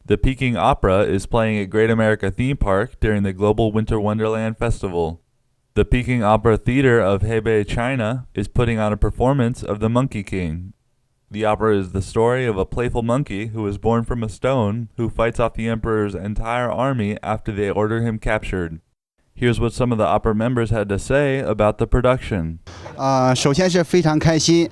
The Peking Opera is playing at Great America Theme Park during the Global Winter Wonderland Festival. The Peking Opera Theater of Hebei, China, is putting on a performance of The Monkey King. The opera is the story of a playful monkey who was born from a stone who fights off the emperor's entire army after they order him captured. Here's what some of the opera members had to say about the production. 首先是非常开心，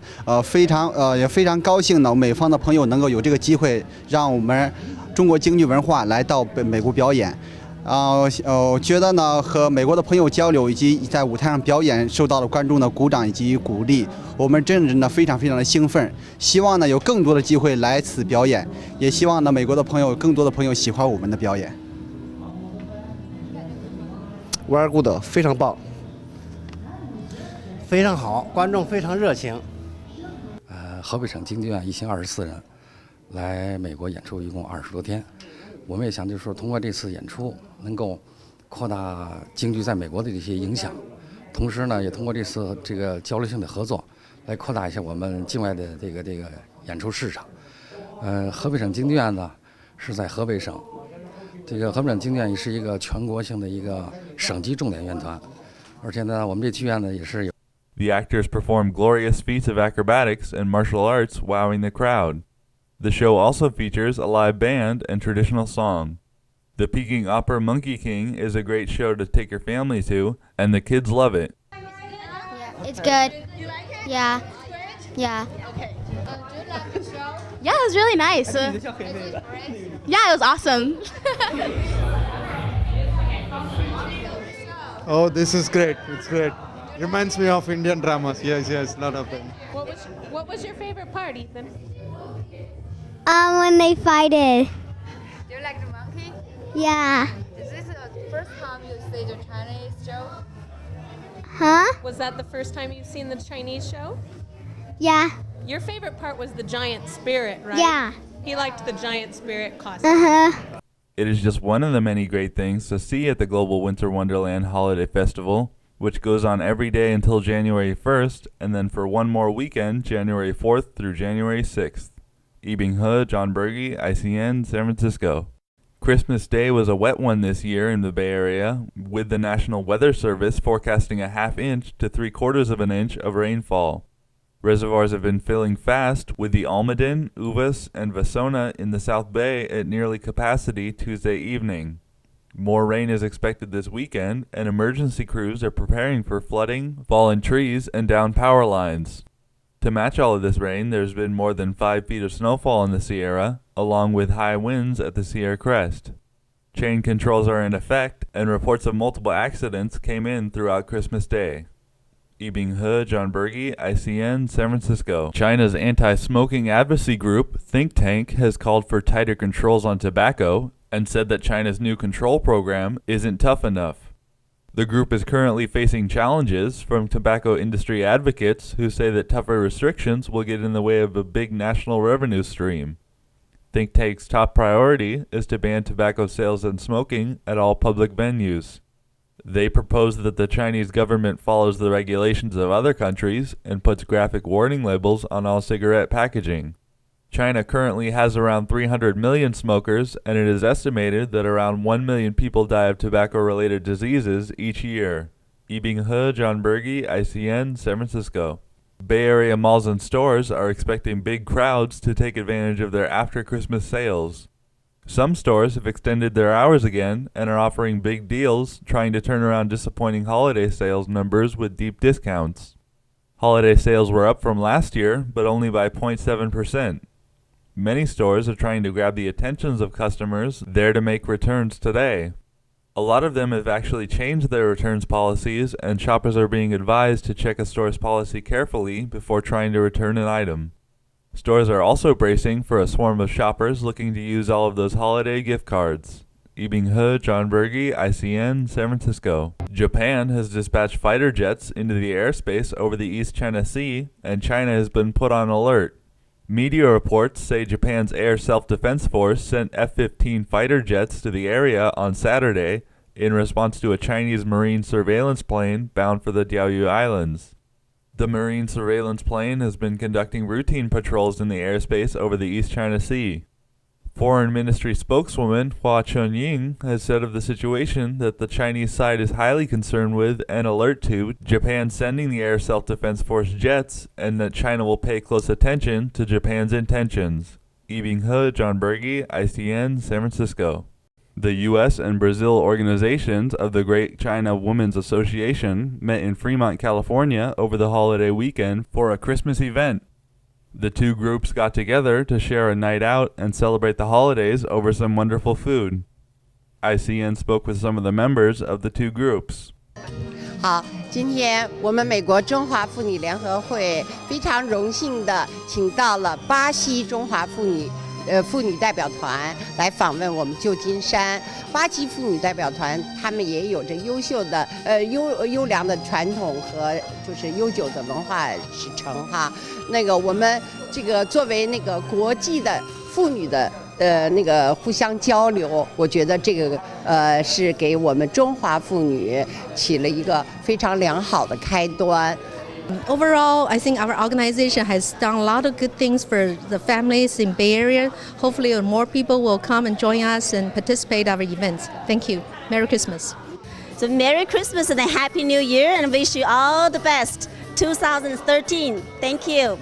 也非常高兴呢，美方的朋友能够有这个机会，让我们中国京剧文化来到美国表演。我觉得呢，和美国的朋友交流以及在舞台上表演，受到了观众的鼓掌以及鼓励，我们真的非常的兴奋。希望呢有更多的机会来此表演，也希望呢美国的朋友更多的朋友喜欢我们的表演。Very good， 非常棒，非常好，观众非常热情。河北省京剧院1024人来美国演出，一共20多天。我们也想就是说，通过这次演出，能够扩大京剧在美国的这些影响，同时呢，也通过这次这个交流性的合作，来扩大一下我们境外的这个演出市场。河北省京剧院呢是在河北省，这个河北省京剧院也是一个全国性的一个省级重点院团，而且呢，我们这剧院呢也是有。The actors perform glorious feats of acrobatics and martial arts, wowing the crowd. The show also features a live band and traditional song. The Peking Opera Monkey King is a great show to take your family to, and the kids love it. Yeah, it's good. You like it? Yeah. Good? Yeah. Okay. Do you like the show? Yeah, it was really nice. Yeah, it was awesome. Oh, this is great. It's great. Reminds me of Indian dramas. Yes, a lot of them. What was your favorite part, Ethan? When they fighted. Do you like the monkey? Yeah. Is this the first time you see the Chinese show? Huh? Was that the first time you've seen the Chinese show? Yeah. Your favorite part was the giant spirit, right? Yeah. He liked the giant spirit costume. Uh-huh. It is just one of the many great things to see at the Global Winter Wonderland Holiday Festival, which goes on every day until January 1st, and then for one more weekend, January 4th through January 6th. Ibing He, John Berge, ICN, San Francisco. Christmas Day was a wet one this year in the Bay Area, with the National Weather Service forecasting a ½ inch to 3/4 of an inch of rainfall. Reservoirs have been filling fast, with the Almaden, Uvas, and Vasona in the South Bay at nearly capacity Tuesday evening. More rain is expected this weekend, and emergency crews are preparing for flooding, fallen trees, and down power lines. To match all of this rain, there's been more than 5 feet of snowfall in the Sierra, along with high winds at the Sierra crest. Chain controls are in effect, and reports of multiple accidents came in throughout Christmas Day. Ibing He, John Berge, ICN, San Francisco. China's anti-smoking advocacy group, Think Tank, has called for tighter controls on tobacco and said that China's new control program isn't tough enough. The group is currently facing challenges from tobacco industry advocates who say that tougher restrictions will get in the way of a big national revenue stream. Think Tank's top priority is to ban tobacco sales and smoking at all public venues. They propose that the Chinese government follows the regulations of other countries and puts graphic warning labels on all cigarette packaging. China currently has around 300 million smokers, and it is estimated that around 1 million people die of tobacco-related diseases each year. Ibing He, John Berge, ICN, San Francisco. Bay Area malls and stores are expecting big crowds to take advantage of their after-Christmas sales. Some stores have extended their hours again and are offering big deals, trying to turn around disappointing holiday sales numbers with deep discounts. Holiday sales were up from last year, but only by 0.7%. Many stores are trying to grab the attentions of customers there to make returns today. A lot of them have actually changed their returns policies, and shoppers are being advised to check a store's policy carefully before trying to return an item. Stores are also bracing for a swarm of shoppers looking to use all of those holiday gift cards. Ibing He, John Berge, ICN, San Francisco. Japan has dispatched fighter jets into the airspace over the East China Sea, and China has been put on alert. Media reports say Japan's Air Self-Defense Force sent F-15 fighter jets to the area on Saturday in response to a Chinese Marine surveillance plane bound for the Diaoyu Islands. The Marine surveillance plane has been conducting routine patrols in the airspace over the East China Sea. Foreign Ministry spokeswoman Hua Chunying has said of the situation that the Chinese side is highly concerned with and alert to Japan sending the Air Self-Defense Force jets, and that China will pay close attention to Japan's intentions. Yibing He, John Berge, ICN, San Francisco. The U.S. and Brazil organizations of the Great China Women's Association met in Fremont, California over the holiday weekend for a Christmas event. The two groups got together to share a night out and celebrate the holidays over some wonderful food. ICN spoke with some of the members of the two groups. 好，今天我们美国中华妇女联合会非常荣幸的请到了巴西中华妇女代表团来访问我们旧金山。巴西妇女代表团他们也有着优秀的优良的传统和就是悠久的文化史承哈。那个我们这个作为那个国际的妇女的那个互相交流，我觉得这个是给我们中华妇女起了一个非常良好的开端。Overall, I think our organization has done a lot of good things for the families in Bay Area. Hopefully, more people will come and join us and participate in our events. Thank you. Merry Christmas. So Merry Christmas and a Happy New Year, and wish you all the best. 2013. Thank you.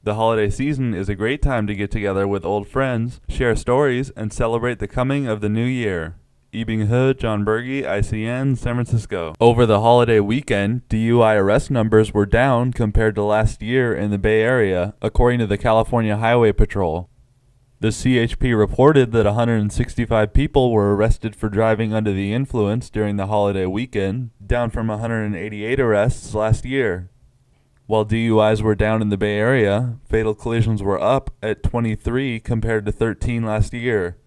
The holiday season is a great time to get together with old friends, share stories, and celebrate the coming of the new year. Yibing He, John Berge, ICN, San Francisco. Over the holiday weekend, DUI arrest numbers were down compared to last year in the Bay Area, according to the California Highway Patrol. The CHP reported that 165 people were arrested for driving under the influence during the holiday weekend, down from 188 arrests last year. While DUIs were down in the Bay Area, fatal collisions were up at 23 compared to 13 last year.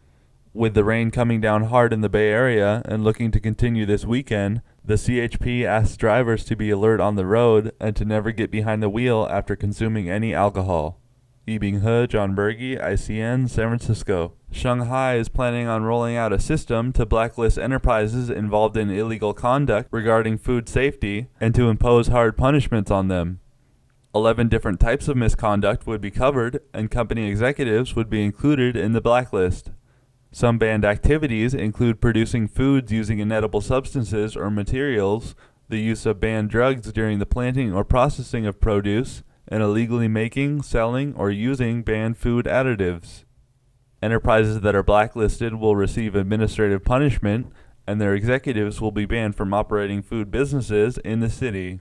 With the rain coming down hard in the Bay Area and looking to continue this weekend, the CHP asks drivers to be alert on the road and to never get behind the wheel after consuming any alcohol. Yibing He, John Berge, ICN, San Francisco. Shanghai is planning on rolling out a system to blacklist enterprises involved in illegal conduct regarding food safety and to impose hard punishments on them. 11 different types of misconduct would be covered, and company executives would be included in the blacklist. Some banned activities include producing foods using inedible substances or materials, the use of banned drugs during the planting or processing of produce, and illegally making, selling, or using banned food additives. Enterprises that are blacklisted will receive administrative punishment, and their executives will be banned from operating food businesses in the city.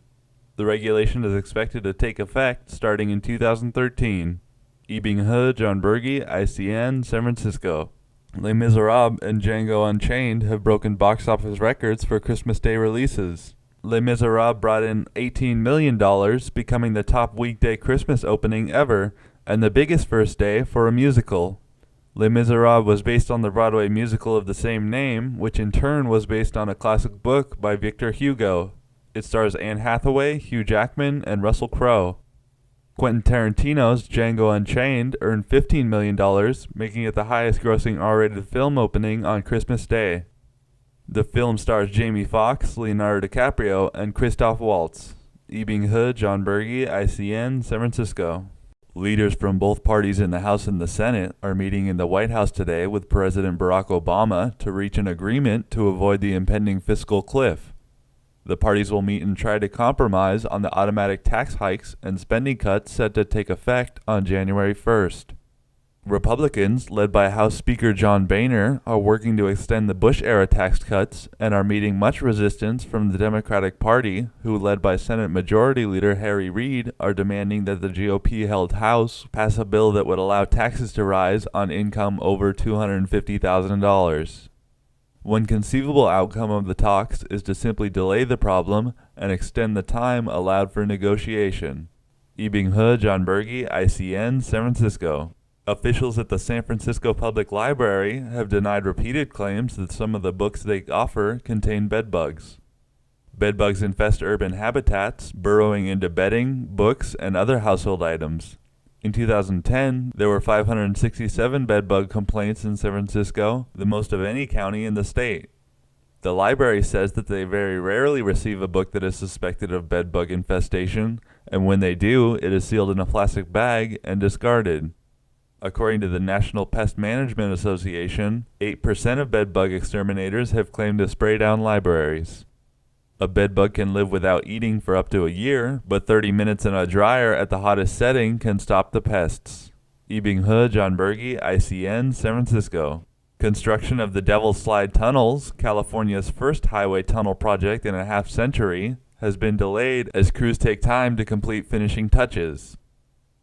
The regulation is expected to take effect starting in 2013. Yibing He, John Berge, ICN, San Francisco. Les Miserables and Django Unchained have broken box office records for Christmas Day releases. Les Miserables brought in $18 million, becoming the top weekday Christmas opening ever, and the biggest first day for a musical. Les Miserables was based on the Broadway musical of the same name, which in turn was based on a classic book by Victor Hugo. It stars Anne Hathaway, Hugh Jackman, and Russell Crowe. Quentin Tarantino's Django Unchained earned $15 million, making it the highest-grossing R-rated film opening on Christmas Day. The film stars Jamie Foxx, Leonardo DiCaprio, and Christoph Waltz. Yibing He, John Berge, ICN, San Francisco. Leaders from both parties in the House and the Senate are meeting in the White House today with President Barack Obama to reach an agreement to avoid the impending fiscal cliff. The parties will meet and try to compromise on the automatic tax hikes and spending cuts set to take effect on January 1st. Republicans, led by House Speaker John Boehner, are working to extend the Bush-era tax cuts and are meeting much resistance from the Democratic Party, who, led by Senate Majority Leader Harry Reid, are demanding that the GOP-held House pass a bill that would allow taxes to rise on income over $250,000. One conceivable outcome of the talks is to simply delay the problem and extend the time allowed for negotiation. Yibing He, John Berge, ICN, San Francisco. Officials at the San Francisco Public Library have denied repeated claims that some of the books they offer contain bedbugs. Bedbugs infest urban habitats, burrowing into bedding, books, and other household items. In 2010, there were 567 bedbug complaints in San Francisco, the most of any county in the state. The library says that they very rarely receive a book that is suspected of bedbug infestation, and when they do, it is sealed in a plastic bag and discarded. According to the National Pest Management Association, 8% of bedbug exterminators have claimed to spray down libraries. A bedbug can live without eating for up to a year, but 30 minutes in a dryer at the hottest setting can stop the pests. Ibing He, John Berge, ICN, San Francisco. Construction of the Devil's Slide Tunnels, California's first highway tunnel project in a half-century, has been delayed as crews take time to complete finishing touches.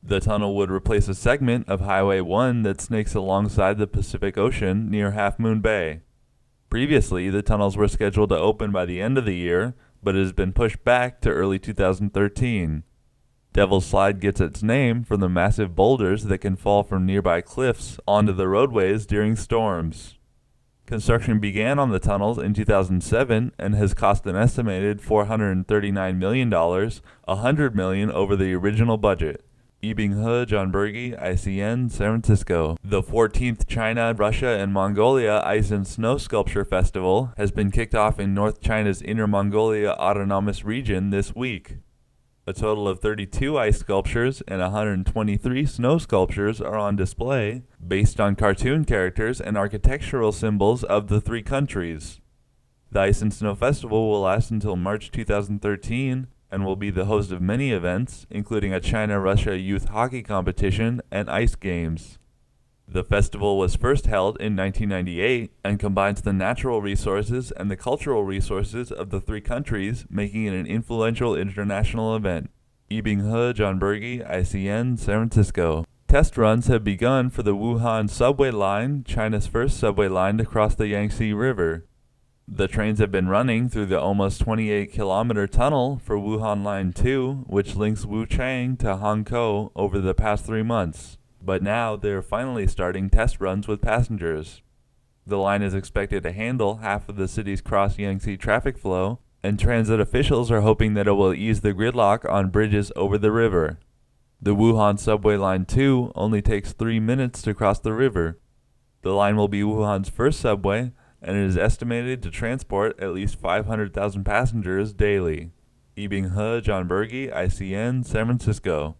The tunnel would replace a segment of Highway 1 that snakes alongside the Pacific Ocean near Half Moon Bay. Previously, the tunnels were scheduled to open by the end of the year, but it has been pushed back to early 2013. Devil's Slide gets its name from the massive boulders that can fall from nearby cliffs onto the roadways during storms. Construction began on the tunnels in 2007 and has cost an estimated $439 million, $100 million over the original budget. Ibing He, John Berge, ICN, San Francisco. The 14th China, Russia, and Mongolia Ice and Snow Sculpture Festival has been kicked off in North China's Inner Mongolia Autonomous Region this week. A total of 32 ice sculptures and 123 snow sculptures are on display, based on cartoon characters and architectural symbols of the three countries. The Ice and Snow Festival will last until March 2013, and will be the host of many events, including a China-Russia youth hockey competition and ice games. The festival was first held in 1998 and combines the natural resources and the cultural resources of the three countries, making it an influential international event. Ibing He, John Berge, ICN, San Francisco. Test runs have begun for the Wuhan subway line, China's first subway line to cross the Yangtze River. The trains have been running through the almost 28-kilometer tunnel for Wuhan Line 2, which links Wuchang to Hankou over the past 3 months. But now they are finally starting test runs with passengers. The line is expected to handle half of the city's cross-Yangtze traffic flow, and transit officials are hoping that it will ease the gridlock on bridges over the river. The Wuhan Subway Line 2 only takes 3 minutes to cross the river. The line will be Wuhan's first subway, and it is estimated to transport at least 500,000 passengers daily. Ibing He, John Berge, ICN, San Francisco.